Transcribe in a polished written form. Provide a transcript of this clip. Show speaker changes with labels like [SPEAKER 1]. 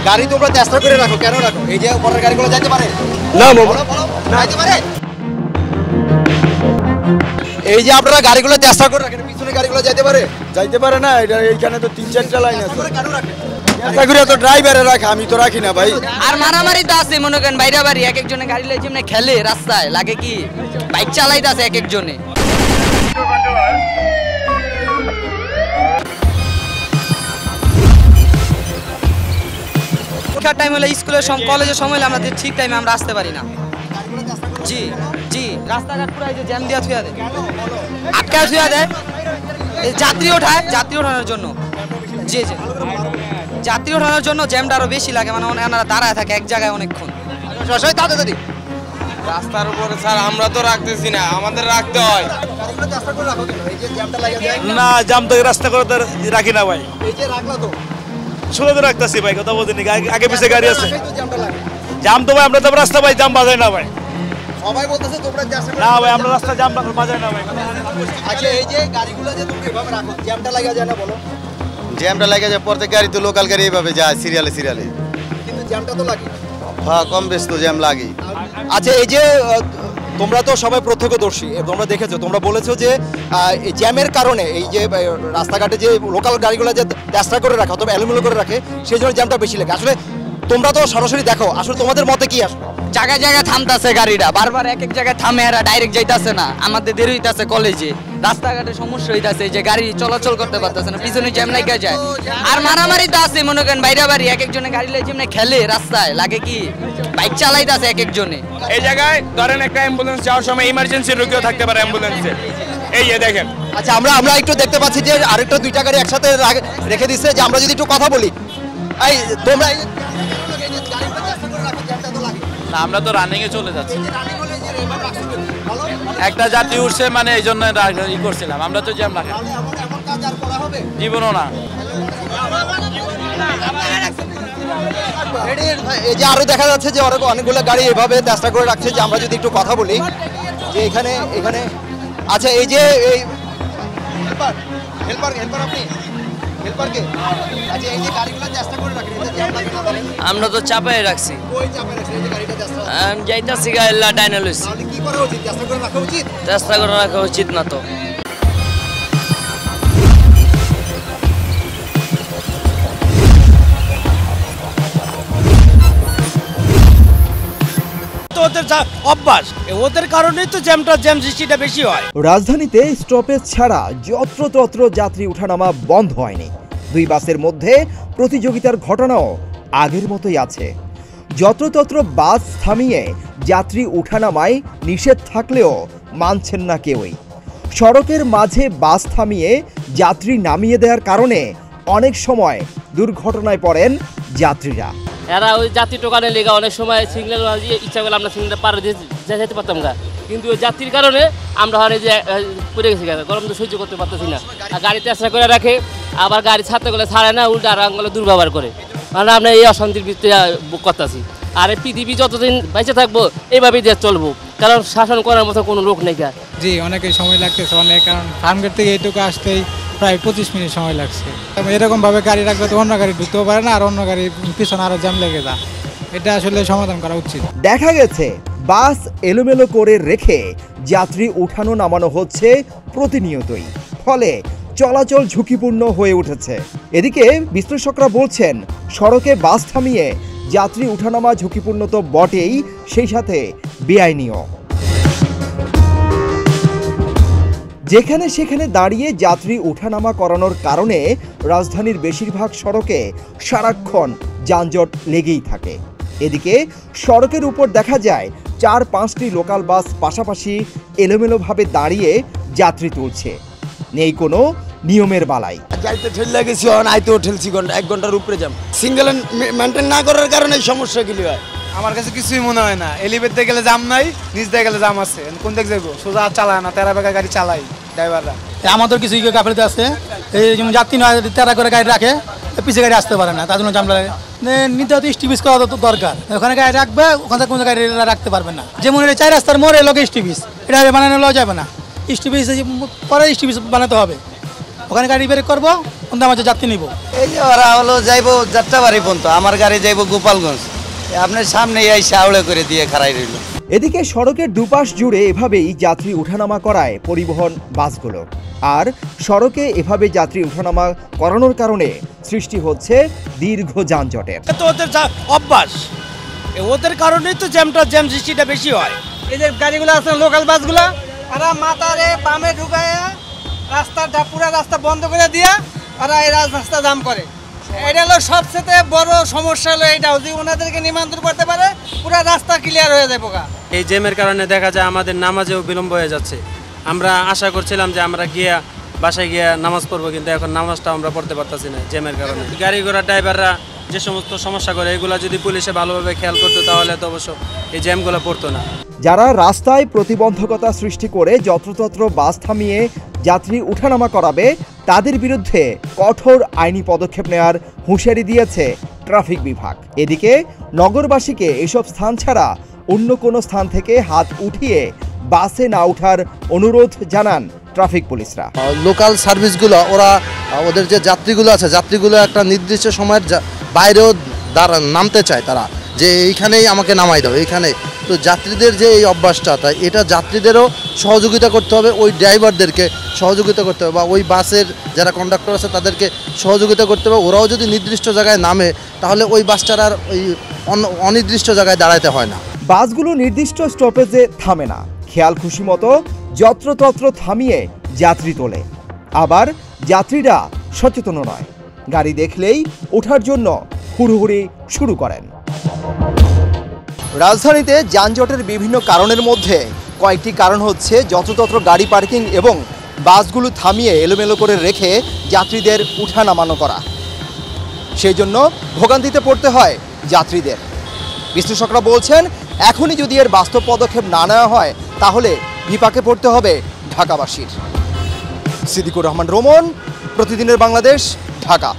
[SPEAKER 1] গাড়ি তোমরা চেষ্টা করে রাখো, কেন রাখো? এই যে উপরের গাড়িগুলো যাইতে পারে
[SPEAKER 2] না
[SPEAKER 1] যাইতে পারে। এই যে আপনারা গাড়িগুলো চেষ্টা করে রাখেন, পিছনে গাড়িগুলো যাইতে পারে
[SPEAKER 2] না। এটা এইখানে তো 3-4টা লাইন আছে।
[SPEAKER 1] কেন রাখেন?
[SPEAKER 2] চেষ্টা করে তো ড্রাইভারে রাখে, আমি তো রাখি না ভাই।
[SPEAKER 3] আর মারামারি তো আছে, মনে করেন বাইরে বাড়ি এক একজনে গাড়ি লইছে এমনি খেলে রাস্তায়, লাগে কি বাইক চালাইতে আছে এক একজনে। পরীক্ষার টাইম হলে স্কুলের কলেজের সময় হলে আমরা ঠিক টাইমে আমরা আসতে পারি না। জি জি, রাস্তাঘাট পুরো এই যে জ্যাম দিয়া থুয়া দেয়, আটকায় থুয়া দেয়। যাত্রী ওঠানোর জন্য। জি জি, যাত্রী ওঠানোর জন্য জ্যামটা আরো বেশি লাগে, মানে ওনারা দাঁড়ায় থাকে এক জায়গায় অনেকক্ষণ।
[SPEAKER 1] তাড়াতাড়ি
[SPEAKER 4] রাস্তার উপরে স্যার আমরা তো রাখতেছি না, আমাদের রাখতে হয়।
[SPEAKER 1] গাড়িগুলো চেষ্টা করে রাখো কেন? এই যে জ্যামটা লাগে যায়
[SPEAKER 2] না, জাম তো রাস্তা করে তো রাখি না ভাই।
[SPEAKER 1] এই যে রাখলা তো
[SPEAKER 2] শুনে তো রাখতেছি ভাই, কথা বলতে আগে পিছে গাড়ি আছে।
[SPEAKER 1] তো জ্যামটা লাগে।
[SPEAKER 2] জাম তো ভাই আমরা তো রাস্তা ভাই জাম বাজাই না ভাই।
[SPEAKER 1] সবাই বলতেছে তোমরা চেষ্টা করে
[SPEAKER 2] না ভাই, আমরা রাস্তা জাম বাজাই না ভাই।
[SPEAKER 1] আচ্ছা, এই যে গাড়িগুলো যে তোমরা এভাবে রাখো, জ্যামটা লাগা যায় না বলো?
[SPEAKER 5] জ্যামটা লাগে যায়, প্রত্যেক গাড়ি তো লোকাল গাড়ি এইভাবে যায় সিরিয়ালে।
[SPEAKER 1] কিন্তু জ্যামটা তো লাগে।
[SPEAKER 5] হ্যাঁ, কম বেশ তো জ্যাম লাগে।
[SPEAKER 1] আচ্ছা, এই যে তোমরা তো সবাই প্রত্যক্ষদর্শী, তোমরা দেখেছো, তোমরা বলেছো যে এই জ্যামের কারণে এই যে রাস্তাঘাটে যে লোকাল গাড়িগুলো যে চেষ্টা করে রাখে অথবা এলোমেলো করে রাখে, সেই জন্য জ্যামটা বেশি লাগে। আসলে তোমরা তো সরাসরি দেখো, আসলে তোমাদের মতে কি আসলে?
[SPEAKER 3] জায়গায় জায়গায় থামতাছে গাড়িটা, বারবার এক এক জায়গায় থামে, এরা ডাইরেক্ট যাইতাছে না। আমাদের দেরি হইতাছে কলেজে, রাস্তাঘাটে সমস্যা হইতাছে, যে গাড়ি চলাচল করতে পারতেছে না, পিছনে জ্যাম লাগা যায়। আর মারামারি তো আছে, মনে করেন বাইরে বাড়ি এক একজনে গাড়ি লইছে এমনি খেলে রাস্তায়, লাগে কি বাইক চালাইতাছে এক একজনে।
[SPEAKER 4] এই জায়গায় ধরেন একটা অ্যাম্বুলেন্স যাওয়ার সময় ইমার্জেন্সি রোগীও থাকতে পারে অ্যাম্বুলেন্সে। এই যে দেখেন।
[SPEAKER 1] আচ্ছা, আমরা একটু দেখতে পাচ্ছি যে আরেকটা দুইটা গাড়ি একসাথে রেখে দিচ্ছে, যে আমরা যদি একটু কথা বলি। এই তোমরা
[SPEAKER 6] না, আমরা তো রানিং এ চলে যাচ্ছি। একটা যাত্রী উঠছে মানে এই জন্য ই করছিলাম, আমরা তো জ্যাম লাগে জীবনও না।
[SPEAKER 1] এই যে আরো দেখা যাচ্ছে যে অনেকগুলো গাড়ি এভাবে চেষ্টা করে রাখছে, যে আমরা যদি একটু কথা বলি যে এখানে আচ্ছা, এই যে এই হেল্পার আপনি হেল্পারকে, আচ্ছা এই যে গাড়িগুলো চেষ্টা করে রাখেন, এটা জ্যাম লাগে না বলেন?
[SPEAKER 3] আমরা তো চাপাই রাখছি,
[SPEAKER 1] কই চাপে রাখছেন? এই যে গাড়িটা চেষ্টা
[SPEAKER 3] যাইতাছি গাইলা ডাইনা লইছি।
[SPEAKER 1] তাহলে কি করা উচিত? চেষ্টা করে রাখা উচিত?
[SPEAKER 3] চেষ্টা করে রাখা উচিত না তো।
[SPEAKER 2] ওদের অভ্যাস, ওদের কারণেই তো জ্যাম সৃষ্টিটা বেশি হয়।
[SPEAKER 7] রাজধানীতে স্টপেজ ছাড়া যত্রতত্র যাত্রী ওঠানামা বন্ধ হয়নি। দুই বাসের মধ্যে প্রতিযোগিতার ঘটনাও আগের মতোই আছে। যত্রতত্র বাস থামিয়ে যাত্রী ওঠানামায় নিষেধ থাকলেও মানছেন না কেউই। সড়কের মাঝে বাস থামিয়ে যাত্রী নামিয়ে দেওয়ার কারণে অনেক সময় দুর্ঘটনায় পড়েন যাত্রীরা।
[SPEAKER 8] এরা ওই যাত্রী টোকানের লেগে অনেক সময় সিগন্যাল ইচ্ছা করলে আমরা সিগন্যাল পার দিয়ে যেতে পারতাম না, কিন্তু ওই যাত্রীর কারণে আমরা হয় যে পড়ে গেছি, গরম তো সহ্য করতে পারতেছি না। আর গাড়ি চেষ্টা করে রাখে, আবার গাড়ি ছাড়তে গেলে ছাড়ে না, উল্টা আর আঙ্গলে দুর্ব্যবহার করে। মানে আমরা এই অশান্তির ভিত্তিতে করতেছি। আর এই পৃথিবী যতদিন বেঁচে থাকবো এইভাবেই দেশ চলবো, কারণ শাসন করার মতো কোনো লোক নেই।
[SPEAKER 9] জি, অনেকেই সময় লাগতেছে অনেক, কারণ ফার্মগেট থেকে এইটুকু আসতেই প্রায় 25 মিনিট সময় লাগছে। এরকমভাবে গাড়ি রাখলে তো অন্য গাড়ি ঢুকতেও পারে না, আর অন্য গাড়ির পিছনে আরও জ্যাম লেগে যায়। এটা আসলে সমাধান করা উচিত।
[SPEAKER 7] দেখা গেছে বাস এলোমেলো করে রেখে যাত্রী উঠানো নামানো হচ্ছে প্রতিনিয়তই, ফলে চলাচল ঝুঁকিপূর্ণ হয়ে উঠেছে। এদিকে বিশ্লেষকরা বলছেন, সড়কে বাস থামিয়ে যাত্রী উঠানামা ঝুঁকিপূর্ণ তো বটেই, সেই সাথে বেআইনিও। যেখানে সেখানে দাঁড়িয়ে যাত্রী ওঠানামা করানোর কারণে রাজধানীর বেশিরভাগ সড়কে সারাক্ষণ যানজট লেগেই থাকে। এদিকে সড়কের উপর দেখা যায় 4-5টি লোকাল বাস পাশাপাশি এলোমেলোভাবে দাঁড়িয়ে যাত্রী তুলছে, নেই কোনো নিয়মের বালাই।
[SPEAKER 2] যাইতে ঠেলে গেছি, আইতেও ঠেলছি, 1 ঘন্টার উপরে জ্যাম। সিঙ্গেল মেনটেন না করার কারণে সমস্যাগুলি হয়।
[SPEAKER 9] আমার কাছে কিছুই মনে হয় না। এলিভেটে গেলে জাম নাই, নিচ দিয়ে গেলে জাম আছে। কোন দিক যাবো? সোজা চালায় না, তেরা বেকা গাড়ি চালাই ড্রাইভাররা।
[SPEAKER 10] আমাদের কিছু গাফিলতি আছে, এই যেমন যাত্রী নয় তেরা করে গাড়ি রাখে, পিছিয়ে গাড়ি আসতে পারে না, তার জন্য জাম লাগে। নিতে হয়তো স্টিপিস করা তো দরকার, ওখানে গাড়ি রাখবে, ওখান থেকে কোনো গাড়ি রাখতে পারবে না। যেমন এটা 4 রাস্তার মোড়ে লোকে স্টিপিস, এটা বানানো যাবে না। স্টিপিস পরে স্টিপিস বানাতে হবে, ওখানে গাড়ি বের করবো, কিন্তু আমার যে যাত্রী নিব।
[SPEAKER 5] এই যে ওরা হলো যাইবো যাত্রাবাড়ি পর্যন্ত, আমার গাড়ি যাইবো গোপালগঞ্জ, আপনার সামনে এই শাওড়ে করে দিয়ে খাড়াই রইল।
[SPEAKER 7] এদিকে সড়কের দুপাশ জুড়ে এভাবেই যাত্রী উঠানামা করায় পরিবহন বাসগুলো, আর সড়কে এভাবে যাত্রী উঠানামা করানোর কারণে সৃষ্টি হচ্ছে দীর্ঘ যানজটের।
[SPEAKER 2] তো ওদের অভ্যাস, ওদের কারণেই তো জ্যাম সৃষ্টিটা বেশি হয়।
[SPEAKER 3] এই যে গাড়িগুলো আছে লোকাল বাসগুলো, ওরা মাথারে বামে ঢুকায় রাস্তাটা পুরো রাস্তা বন্ধ করে দিয়া ওরা এই রাস্তা জাম করে। এটা হলো সবচেয়ে বড় সমস্যা হলো এইটাও, যে ওনাদেরকে নিমন্ত্রণ করতে পারে পুরো রাস্তা ক্লিয়ার হয়ে যাবে।
[SPEAKER 11] এই জ্যামের কারণে দেখা যায় আমাদের নামাজেও বিলম্ব হয়ে যাচ্ছে। আমরা আশা করছিলাম যে আমরা গিয়া বাসায় গিয়া নামাজ পড়বো, কিন্তু এখন নামাজটা আমরা পড়তে পারতেছি না জ্যামের কারণে। গাড়ি ঘোড়া ড্রাইভাররা যে সমস্ত সমস্যা করে এগুলো যদি পুলিশে ভালোভাবে খেয়াল করতো তাহলে তো অবশ্য এই জ্যামগুলো পড়তো না।
[SPEAKER 7] যারা রাস্তায় প্রতিবন্ধকতা সৃষ্টি করে যত্রতত্র বাস থামিয়ে যাত্রী উঠানামা করাবে তাদের বিরুদ্ধে কঠোর আইনি পদক্ষেপ নেওয়ার হুঁশিয়ারি দিয়েছে ট্রাফিক বিভাগ। এদিকে নগরবাসীকে এসব স্থান ছাড়া অন্য কোনো স্থান থেকে হাত উঠিয়ে বাসে না ওঠার অনুরোধ জানান ট্রাফিক পুলিশরা।
[SPEAKER 5] লোকাল সার্ভিসগুলো ওরা ওদের যে যাত্রীগুলো আছে, যাত্রীগুলো একটা নির্দিষ্ট সময়ের বাইরেও নামতে চায় তারা, যে এইখানেই আমাকে নামাই দাও এইখানে। তো যাত্রীদের যে এই অভ্যাসটা, তাই এটা যাত্রীদেরও সহযোগিতা করতে হবে, ওই ড্রাইভারদেরকে সহযোগিতা করতে হবে, বা ওই বাসের যারা কন্ডাক্টর আছে তাদেরকে সহযোগিতা করতে হবে। ওরাও যদি নির্দিষ্ট জায়গায় নামে তাহলে ওই বাসটার আর ওই অনির্দিষ্ট জায়গায় দাঁড়াতে হয় না।
[SPEAKER 7] বাসগুলো নির্দিষ্ট স্টপেজে থামে না, খেয়াল খুশি মতো যত্রতত্র থামিয়ে যাত্রী তোলে। আবার যাত্রীরা সচেতন নয়, গাড়ি দেখলেই ওঠার জন্য হুড়োহুড়ি শুরু করেন। রাজধানীতে যানজটের বিভিন্ন কারণের মধ্যে কয়েকটি কারণ হচ্ছে যত্রতত্র গাড়ি পার্কিং এবং বাসগুলো থামিয়ে এলোমেলো করে রেখে যাত্রীদের উঠা নামানো করা। সেই জন্য ভোগান্তিতে পড়তে হয় যাত্রীদের। বিশ্লেষকরা বলছেন, এখনই যদি এর বাস্তব পদক্ষেপ না নেওয়া হয় তাহলে বিপাকে পড়তে হবে ঢাকাবাসীর। সিদ্দিকুর রহমান রোমন, প্রতিদিনের বাংলাদেশ, ঢাকা।